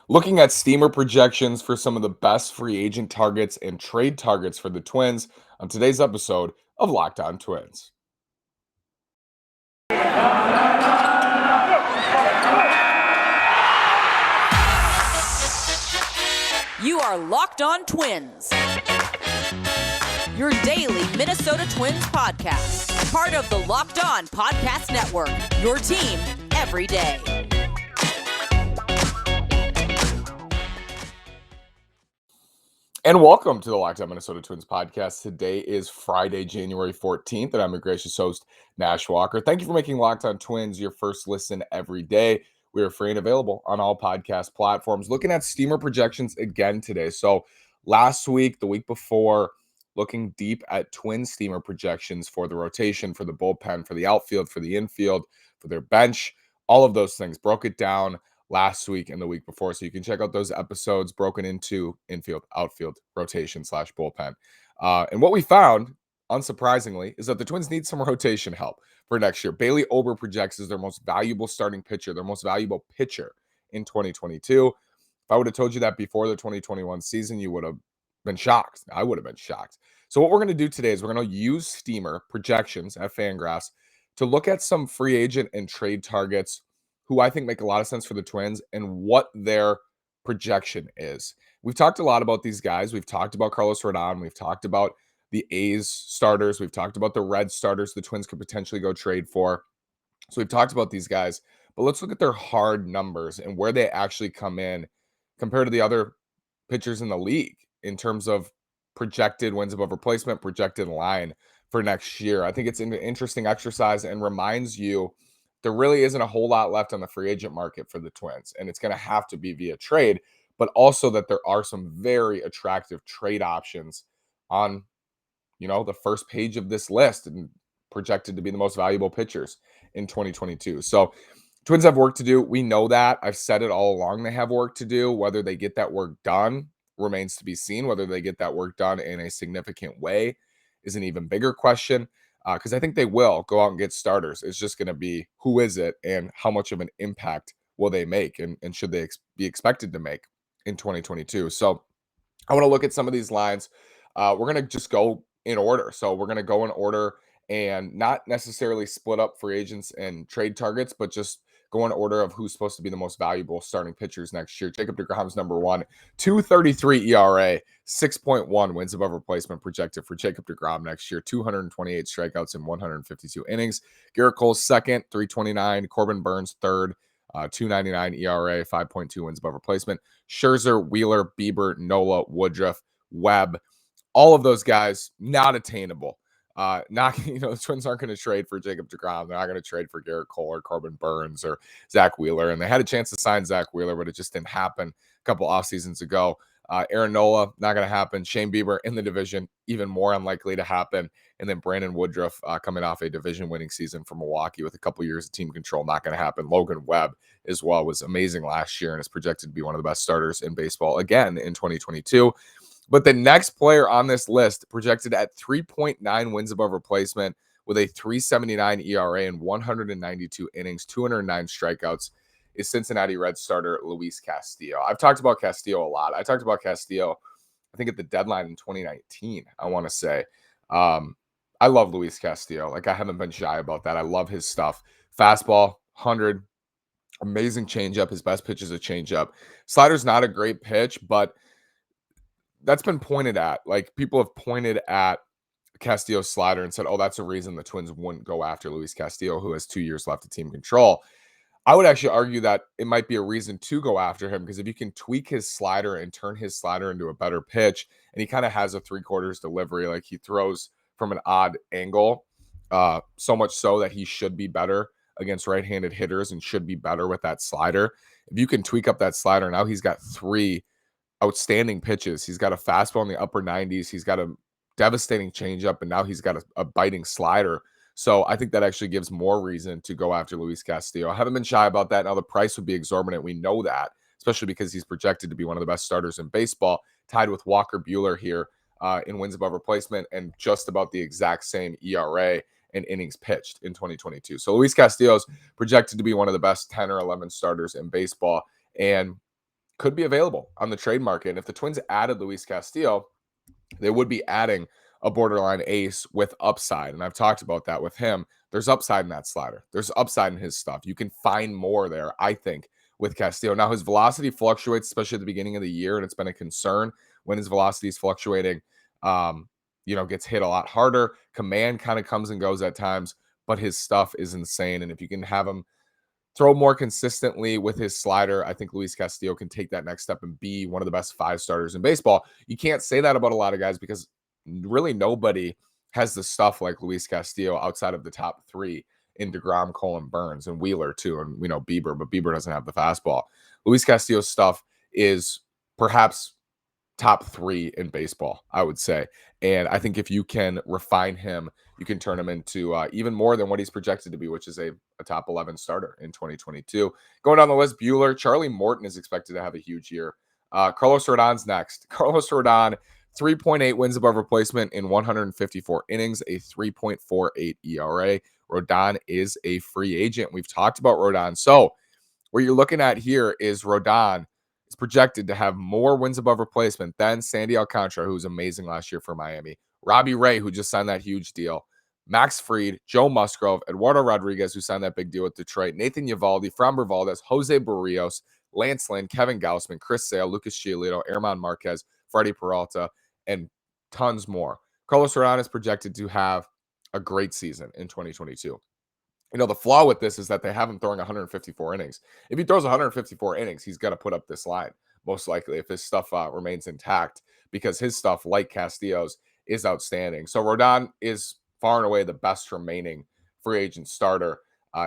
Looking at Steamer projections for some of the best free agent targets and trade targets for the Twins on today's episode of Locked On Twins. You are Locked On Twins, your daily Minnesota Twins podcast, part of the Locked On Podcast Network, your team every day. And welcome to the Locked On Minnesota Twins podcast. Today is Friday, January 14th, and I'm your gracious host, Nash Walker. Thank you for making Locked On Twins your first listen every day. We are free and available on all podcast platforms. Looking at Steamer projections again today. So last week, the week before, looking deep at Twin Steamer projections for the rotation, for the bullpen, for the outfield, for the infield, for their bench, all of those things. Broke it down last week and the week before. So you can check out those episodes broken into infield, outfield, rotation / bullpen. And what we found, unsurprisingly, is that the Twins need some rotation help for next year. Bailey Ober projects as their most valuable starting pitcher, their most valuable pitcher in 2022. If I would have told you that before the 2021 season, you would have been shocked. I would have been shocked. So what we're going to do today is we're going to use Steamer projections at Fangraphs to look at some free agent and trade targets who I think make a lot of sense for the Twins and what their projection is. We've talked a lot about these guys. We've talked about Carlos Rodón. We've talked about the A's starters. We've talked about the Red starters the Twins could potentially go trade for. So we've talked about these guys, but let's look at their hard numbers and where they actually come in compared to the other pitchers in the league in terms of projected wins above replacement, projected line for next year. I think it's an interesting exercise and reminds you there really isn't a whole lot left on the free agent market for the Twins, and it's going to have to be via trade, but also that there are some very attractive trade options on, the first page of this list and projected to be the most valuable pitchers in 2022. So Twins have work to do. We know that. I've said it all along. They have work to do. Whether they get that work done remains to be seen. Whether they get that work done in a significant way is an even bigger question. Because I think they will go out and get starters. It's just going to be who is it and how much of an impact will they make and should they be expected to make in 2022. So I want to look at some of these lines. We're going to just go in order. So we're going to go in order and not necessarily split up free agents and trade targets, but just go in order of who's supposed to be the most valuable starting pitchers next year. Jacob deGrom's number one, 2.33 ERA, 6.1 wins above replacement projected for Jacob deGrom next year, 228 strikeouts in 152 innings. Garrett Cole's second, 329. Corbin Burns third, 2.99 ERA, 5.2 wins above replacement. Scherzer, Wheeler, Bieber, Nola, Woodruff, Webb, all of those guys not attainable. The Twins aren't going to trade for Jacob deGrom. They're not going to trade for Garrett Cole or Corbin Burns or Zach Wheeler. And they had a chance to sign Zach Wheeler, but it just didn't happen a couple off seasons ago. Aaron Nola, not going to happen. Shane Bieber in the division, even more unlikely to happen. And then Brandon Woodruff coming off a division-winning season for Milwaukee with a couple years of team control, not going to happen. Logan Webb as well was amazing last year and is projected to be one of the best starters in baseball again in 2022. But the next player on this list, projected at 3.9 wins above replacement with a 3.79 ERA and 192 innings, 209 strikeouts, is Cincinnati Reds starter Luis Castillo. I've talked about Castillo a lot. I talked about Castillo, I think, at the deadline in 2019, I want to say. I love Luis Castillo. I haven't been shy about that. I love his stuff. Fastball, 100, amazing changeup. His best pitch is a changeup. Slider's not a great pitch, but that's been pointed at. People have pointed at Castillo's slider and said, oh, that's a reason the Twins wouldn't go after Luis Castillo, who has 2 years left of team control. I would actually argue that it might be a reason to go after him, because if you can tweak his slider and turn his slider into a better pitch, and he kind of has a 3/4 delivery, he throws from an odd angle, so much so that he should be better against right-handed hitters and should be better with that slider. If you can tweak up that slider, now he's got 3 outstanding pitches. He's got a fastball in the upper 90s. He's got a devastating changeup, and now he's got a biting slider. So I think that actually gives more reason to go after Luis Castillo. I haven't been shy about that. Now the price would be exorbitant. We know that, especially because he's projected to be one of the best starters in baseball, tied with Walker Buehler here in wins above replacement and just about the exact same ERA and innings pitched in 2022. So Luis Castillo's projected to be one of the best 10 or 11 starters in baseball. And could be available on the trade market. And if the Twins added Luis Castillo, they would be adding a borderline ace with upside. And I've talked about that with him. There's upside in that slider. There's upside in his stuff. You can find more there, I think, with Castillo. Now, his velocity fluctuates, especially at the beginning of the year, and it's been a concern when his velocity is fluctuating. Gets hit a lot harder. Command kind of comes and goes at times, but his stuff is insane. And if you can have him throw more consistently with his slider, I think Luis Castillo can take that next step and be one of the best 5 starters in baseball. You can't say that about a lot of guys because really nobody has the stuff like Luis Castillo outside of the top 3 in DeGrom, Cole, and Burns, and Wheeler too, and Bieber, but Bieber doesn't have the fastball. Luis Castillo's stuff is perhaps top 3 in baseball, I would say. And I think if you can refine him, you can turn him into even more than what he's projected to be, which is a top 11 starter in 2022. Going down the list, Buehler, Charlie Morton is expected to have a huge year. Carlos Rodon's next. Carlos Rodon, 3.8 wins above replacement in 154 innings, a 3.48 ERA. Rodon is a free agent. We've talked about Rodon. So what you're looking at here is Rodon is projected to have more wins above replacement than Sandy Alcantara, who was amazing last year for Miami, Robbie Ray, who just signed that huge deal, Max Fried, Joe Musgrove, Eduardo Rodriguez, who signed that big deal with Detroit, Nathan Eovaldi, Framber Valdez, Jose Barrios, Lance Lynn, Kevin Gausman, Chris Sale, Lucas Giolito, Herman Marquez, Freddie Peralta, and tons more. Carlos Rodon is projected to have a great season in 2022. The flaw with this is that they have him throwing 154 innings. If he throws 154 innings, he's got to put up this line, most likely, if his stuff remains intact, because his stuff, like Castillo's, is outstanding. So Rodon is far and away the best remaining free agent starter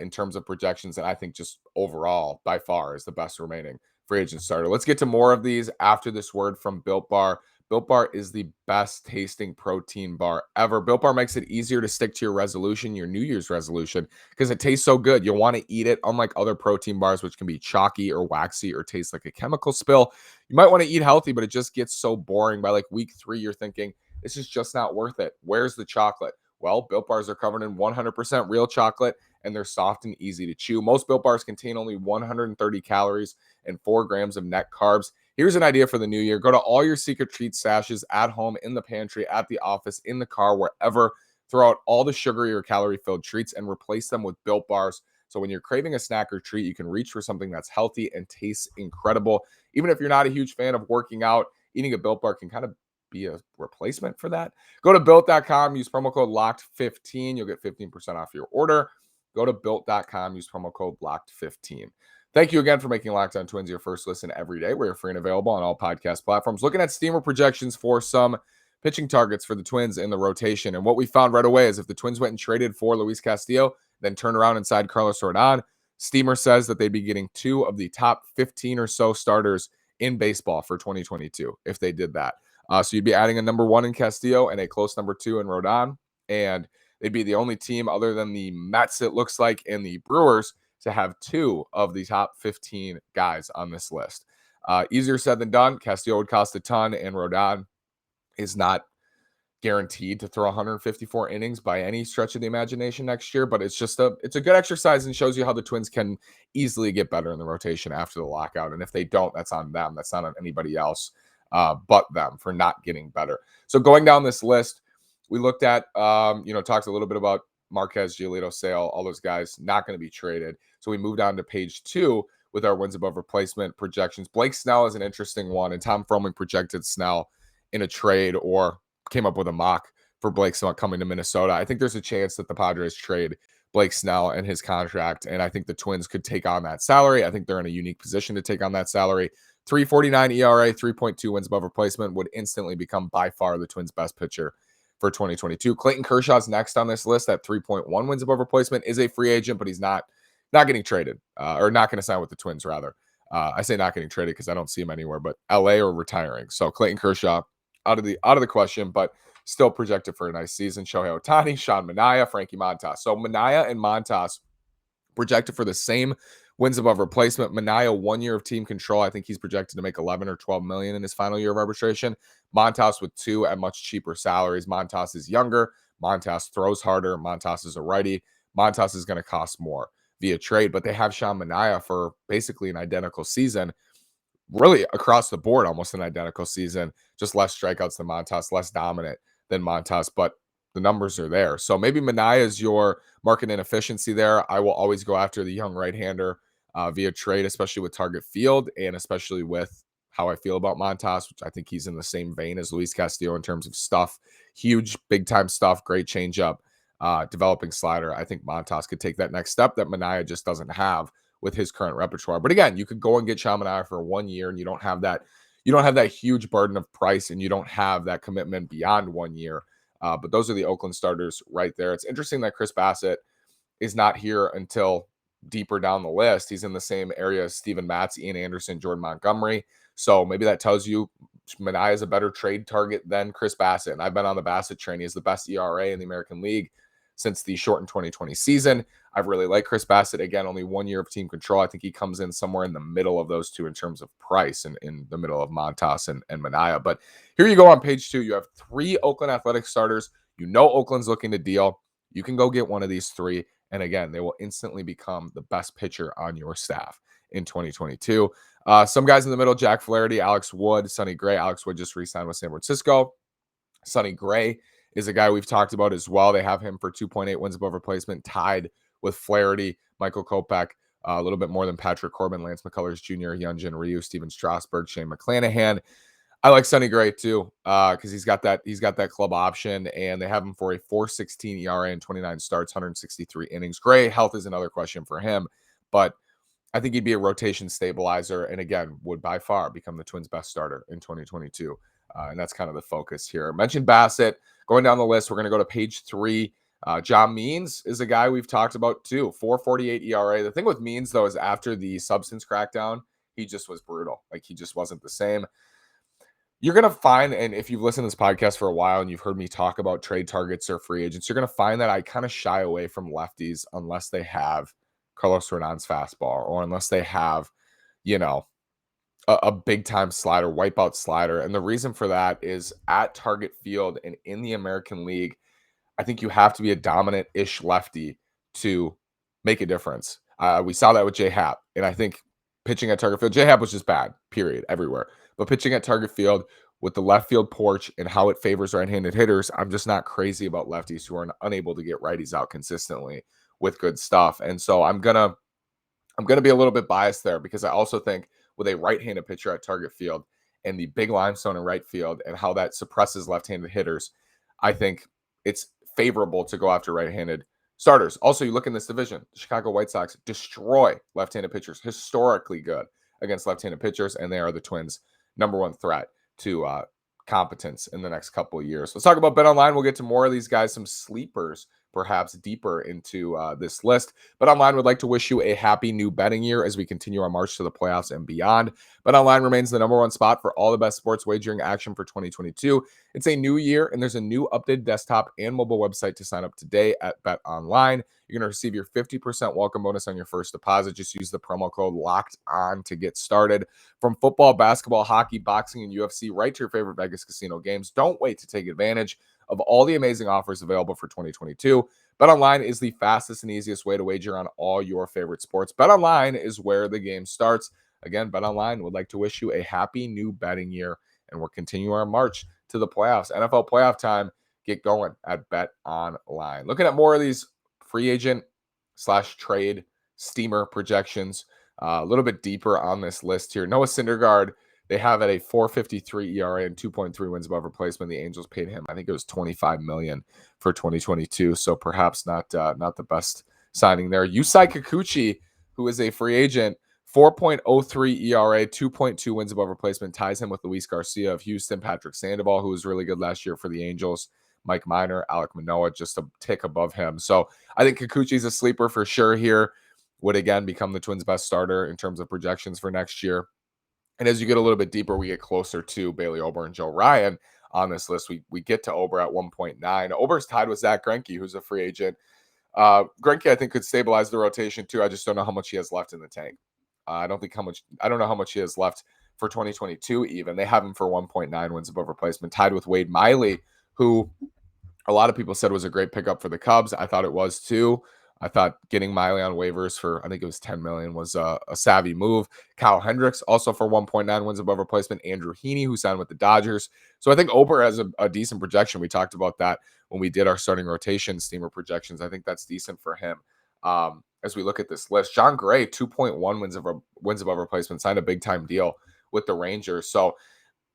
in terms of projections, and I think just overall, by far, is the best remaining free agent starter. Let's get to more of these after this word from Built Bar. Built Bar is the best tasting protein bar ever. Built Bar makes it easier to stick to your resolution, your New Year's resolution, because it tastes so good. You'll want to eat it, unlike other protein bars, which can be chalky or waxy or taste like a chemical spill. You might want to eat healthy, but it just gets so boring. By like week 3, you're thinking, this is just not worth it. Where's the chocolate? Well, Built Bars are covered in 100% real chocolate, and they're soft and easy to chew. Most Built Bars contain only 130 calories and 4 grams of net carbs. Here's an idea for the new year. Go to all your secret treat stashes at home, in the pantry, at the office, in the car, wherever. Throw out all the sugary or calorie-filled treats and replace them with Built Bars. So when you're craving a snack or treat, you can reach for something that's healthy and tastes incredible. Even if you're not a huge fan of working out, eating a Built Bar can kind of be a replacement for that. Go to Built.com, use promo code LOCKED15. You'll get 15% off your order. Go to Built.com, use promo code LOCKED15. Thank you again for making Locked On Twins your first listen every day. We're free and available on all podcast platforms. Looking at Steamer projections for some pitching targets for the Twins in the rotation. And what we found right away is if the Twins went and traded for Luis Castillo, then turned around inside Carlos Rodon, Steamer says that they'd be getting 2 of the top 15 or so starters in baseball for 2022 if they did that. So you'd be adding a number 1 in Castillo and a close number 2 in Rodon. And they'd be the only team other than the Mets, it looks like, and the Brewers to have 2 of the top 15 guys on this list. Easier said than done. Castillo would cost a ton, and Rodon is not guaranteed to throw 154 innings by any stretch of the imagination next year, but it's a good exercise and shows you how the Twins can easily get better in the rotation after the lockout. And if they don't, that's on them. That's not on anybody else but them for not getting better. So going down this list, we looked at, talked a little bit about Marquez, Giolito, Sale, all those guys not going to be traded. So we moved on to page 2 with our wins above replacement projections. Blake Snell is an interesting one, and Tom Froman projected Snell in a trade or came up with a mock for Blake Snell coming to Minnesota. I think there's a chance that the Padres trade Blake Snell and his contract, and I think the Twins could take on that salary. I think they're in a unique position to take on that salary. 3.49 ERA, 3.2 wins above replacement would instantly become by far the Twins' best pitcher for 2022. Clayton Kershaw's next on this list at 3.1 wins above replacement, is a free agent, but he's not getting traded or not going to sign with the Twins, rather. I say not getting traded because I don't see him anywhere but LA or retiring. So Clayton Kershaw out of the question, but still projected for a nice season. Shohei Ohtani, Sean Manaea, Frankie Montas. So Manaea and Montas projected for the same wins above replacement. Manaea, 1 year of team control. I think he's projected to make 11 or 12 million in his final year of arbitration. Montas with 2 at much cheaper salaries. Montas is younger. Montas throws harder. Montas is a righty. Montas is going to cost more via trade, but they have Sean Manaea for basically an identical season. really across the board, almost an identical season, just less strikeouts than Montas, less dominant than Montas, but the numbers are there. So maybe Manaea is your market inefficiency there. I will always go after the young right-hander via trade, especially with target field and especially with how I feel about Montas, which I think he's in the same vein as Luis Castillo in terms of stuff. Huge, big-time stuff, great changeup, developing slider. I think Montas could take that next step that Manaea just doesn't have with his current repertoire. But again, you could go and get Sean Manaea for 1 year and you don't have that huge burden of price and you don't have that commitment beyond 1 year. But those are the Oakland starters right there. It's interesting that Chris Bassett is not here until deeper down the list. He's in the same area as Steven Matz, Ian Anderson, Jordan Montgomery. So maybe that tells you Manaea is a better trade target than Chris Bassett. And I've been on the Bassett train. He has the best ERA in the American League since the shortened 2020 season. I've really liked Chris Bassett. Again, only 1 year of team control. I think he comes in somewhere in the middle of those two in terms of price and in the middle of Montas and Manaea. But here you go on page 2. You have 3 Oakland Athletics starters. You know Oakland's looking to deal. You can go get one of these 3. And again, they will instantly become the best pitcher on your staff in 2022. Some guys in the middle, Jack Flaherty, Alex Wood, Sonny Gray. Alex Wood just re-signed with San Francisco. Sonny Gray is a guy we've talked about as well. They have him for 2.8 wins above replacement, tied with Flaherty, Michael Kopech, a little bit more than Patrick Corbin, Lance McCullers Jr., Hyunjin Ryu, Steven Strasburg, Shane McClanahan. I like Sonny Gray too because he's got that club option, and they have him for a 4.16 ERA and 29 starts, 163 innings. Gray health is another question for him, but I think he'd be a rotation stabilizer, and again, would by far become the Twins' best starter in 2022. And that's kind of the focus here. I mentioned Bassett. Going down the list, we're going to go to page 3. John Means is a guy we've talked about too. 4.48 ERA. The thing with Means, though, is after the substance crackdown, he just was brutal. Like, he just wasn't the same. You're going to find, and if you've listened to this podcast for a while and you've heard me talk about trade targets or free agents, you're going to find that I kind of shy away from lefties unless they have Carlos Rodon's fastball or unless they have, a big-time slider, wipeout slider. And the reason for that is at target field and in the American League, I think you have to be a dominant-ish lefty to make a difference. We saw that with J Happ, and I think pitching at target field, J Happ was just bad, period, everywhere. But pitching at target field with the left field porch and how it favors right-handed hitters, I'm just not crazy about lefties who are unable to get righties out consistently with good stuff. And so I'm gonna be a little bit biased there because I also think with a right-handed pitcher at target field and the big limestone in right field and how that suppresses left-handed hitters, I think it's favorable to go after right-handed starters. Also, you look in this division, the Chicago White Sox destroy left-handed pitchers, historically good against left-handed pitchers, and they are the Twins' number 1 threat to competence in the next couple of years. Let's talk about BetOnline. We'll get to more of these guys, some sleepers perhaps deeper into this list. BetOnline would like to wish you a happy new betting year as we continue our march to the playoffs and beyond. BetOnline remains the number 1 spot for all the best sports wagering action for 2022. It's a new year, and there's a new updated desktop and mobile website to sign up today at BetOnline. You're going to receive your 50% welcome bonus on your first deposit. Just use the promo code LOCKEDON to get started. From football, basketball, hockey, boxing, and UFC, right to your favorite Vegas casino games. Don't wait to take advantage of all the amazing offers available for 2022. BetOnline is the fastest and easiest way to wager on all your favorite sports. BetOnline is where the game starts. Again, BetOnline would like to wish you a happy new betting year, and we're continuing our march to the playoffs. NFL playoff time. Get going at BetOnline. Looking at more of these free agent / trade steamer projections, a little bit deeper on this list here. Noah Syndergaard, they have at a 4.53 ERA and 2.3 wins above replacement. The Angels paid him, I think it was $25 million for 2022. So perhaps not the best signing there. Yusei Kikuchi, who is a free agent, 4.03 ERA, 2.2 wins above replacement, ties him with Luis Garcia of Houston, Patrick Sandoval, who was really good last year for the Angels, Mike Minor, Alek Manoah, just a tick above him. So I think Kikuchi's a sleeper for sure here. Would again become the Twins' best starter in terms of projections for next year. And as you get a little bit deeper, we get closer to Bailey Ober and Joe Ryan on this list. We get to Ober at 1.9. Ober's tied with Zach Greinke, who's a free agent. Greinke, I think, could stabilize the rotation too. I just don't know how much he has left in the tank. I don't know how much he has left for 2022 even. They have him for 1.9 wins above replacement, tied with Wade Miley, who a lot of people said was a great pickup for the Cubs. I thought it was too. I thought getting Miley on waivers for, I think it was 10 million, was a savvy move. Kyle Hendricks also for 1.9 wins above replacement. Andrew Heaney, who signed with the Dodgers. So I think Ober has a decent projection. We talked about that when we did our starting rotation steamer projections. I think that's decent for him. As we look at this list, John Gray, 2.1 wins above replacement, signed a big time deal with the Rangers. So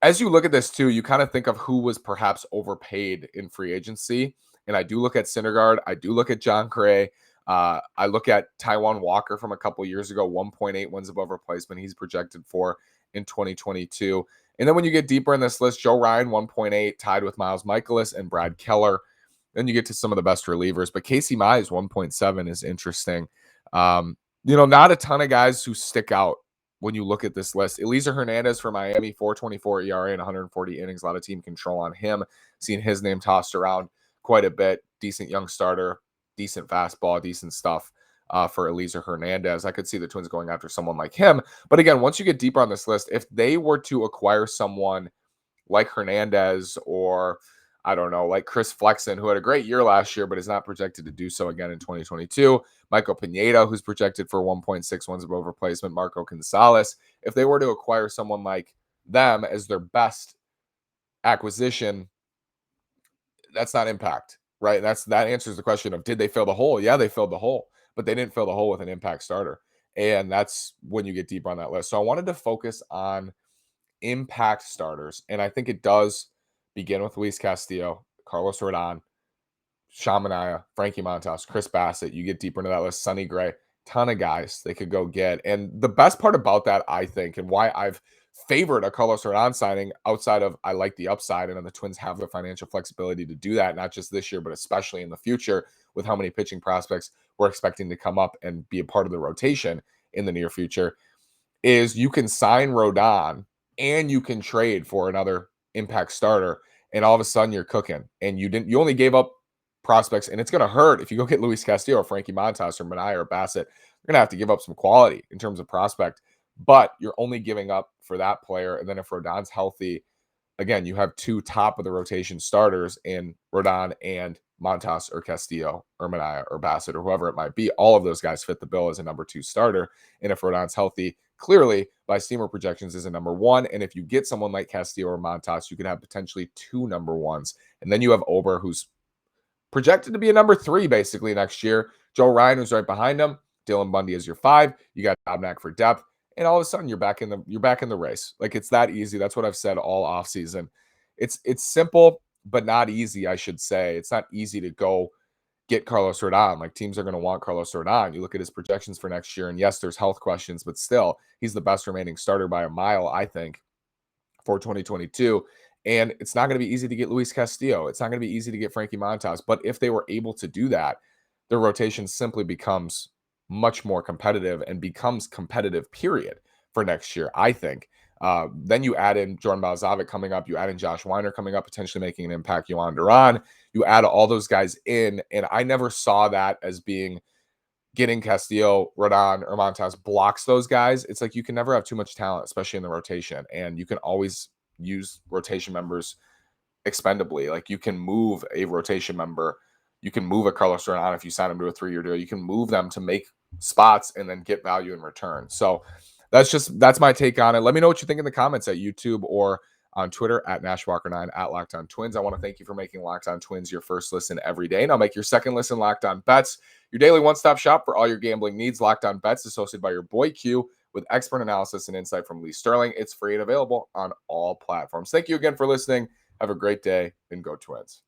as you look at this too, you kind of think of who was perhaps overpaid in free agency. And I do look at Syndergaard. I do look at John Gray. I look at Taijuan Walker from a couple years ago, 1.8 wins above replacement. He's projected for in 2022. And then when you get deeper in this list, Joe Ryan, 1.8, tied with Miles Michaelis and Brad Keller. Then you get to some of the best relievers. But Casey Mize, 1.7 is interesting. Not a ton of guys who stick out when you look at this list. Elisa Hernandez for Miami, 4.24 ERA and 140 innings. A lot of team control on him. Seen his name tossed around quite a bit. Decent young starter, decent fastball, decent stuff for Elisa Hernandez. I could see the Twins going after someone like him. But again, once you get deeper on this list, if they were to acquire someone like Hernandez or, I don't know, like Chris Flexen, who had a great year last year, but is not projected to do so again in 2022. Michael Pineda, who's projected for 1.6 wins above replacement. Marco Gonzalez. If they were to acquire someone like them as their best acquisition, that's not impact, right? That answers the question of, did they fill the hole? Yeah, they filled the hole, but they didn't fill the hole with an impact starter. And that's when you get deeper on that list. So I wanted to focus on impact starters. And I think it does begin with Luis Castillo, Carlos Rodón, Sean Manaea, Frankie Montas, Chris Bassett. You get deeper into that list, Sonny Gray, ton of guys they could go get. And the best part about that, I think, and why I've favored a Carlos Rodón signing outside of I like the upside, and the Twins have the financial flexibility to do that, not just this year, but especially in the future with how many pitching prospects we're expecting to come up and be a part of the rotation in the near future, is you can sign Rodón and you can trade for another impact starter, and all of a sudden you're cooking. And you only gave up prospects, and it's going to hurt if you go get Luis Castillo or Frankie Montas or Manaea or Bassett. You're going to have to give up some quality in terms of prospect, but you're only giving up for that player. And then if Rodon's healthy, again, you have two top of the rotation starters in Rodón and Montas or Castillo or Manaea or Bassett or whoever it might be. All of those guys fit the bill as a number 2 starter. And if Rodon's healthy, clearly by steamer projections is a number 1. And if you get someone like Castillo or Montas, you could have potentially 2 number 1s. And then you have Ober, who's projected to be a number 3 basically next year. Joe Ryan, who's right behind him. Dylan Bundy is your 5. You got Dobnak for depth. And all of a sudden you're back in the race. Like, it's that easy. That's what I've said all offseason. It's simple, but not easy, I should say. It's not easy to go get Carlos Rodón. Like, teams are going to want Carlos Rodón. You look at his projections for next year, and yes, there's health questions, but still, he's the best remaining starter by a mile, I think, for 2022. And it's not going to be easy to get Luis Castillo. It's not going to be easy to get Frankie Montas. But if they were able to do that, their rotation simply becomes much more competitive and becomes competitive, period, for next year, I think. Then you add in Jordan Balazovic coming up. You add in Josh Weiner coming up, potentially making an impact. Yohan Duran. You add all those guys in, and I never saw that as being getting Castillo, Rodón, or Montas blocks those guys. It's like you can never have too much talent, especially in the rotation, and you can always use rotation members expendably. Like, you can move a rotation member. You can move a Carlos Rodón if you sign him to a 3-year deal. You can move them to make spots and then get value in return. So that's my take on it. Let me know what you think in the comments at YouTube or on Twitter at NashWalker9 at Locked On Twins. I want to thank you for making Locked On Twins your first listen every day. Now make your second listen Locked On Bets, your daily one-stop shop for all your gambling needs. Locked On Bets is hosted by your boy Q with expert analysis and insight from Lee Sterling. It's free and available on all platforms. Thank you again for listening. Have a great day and go Twins.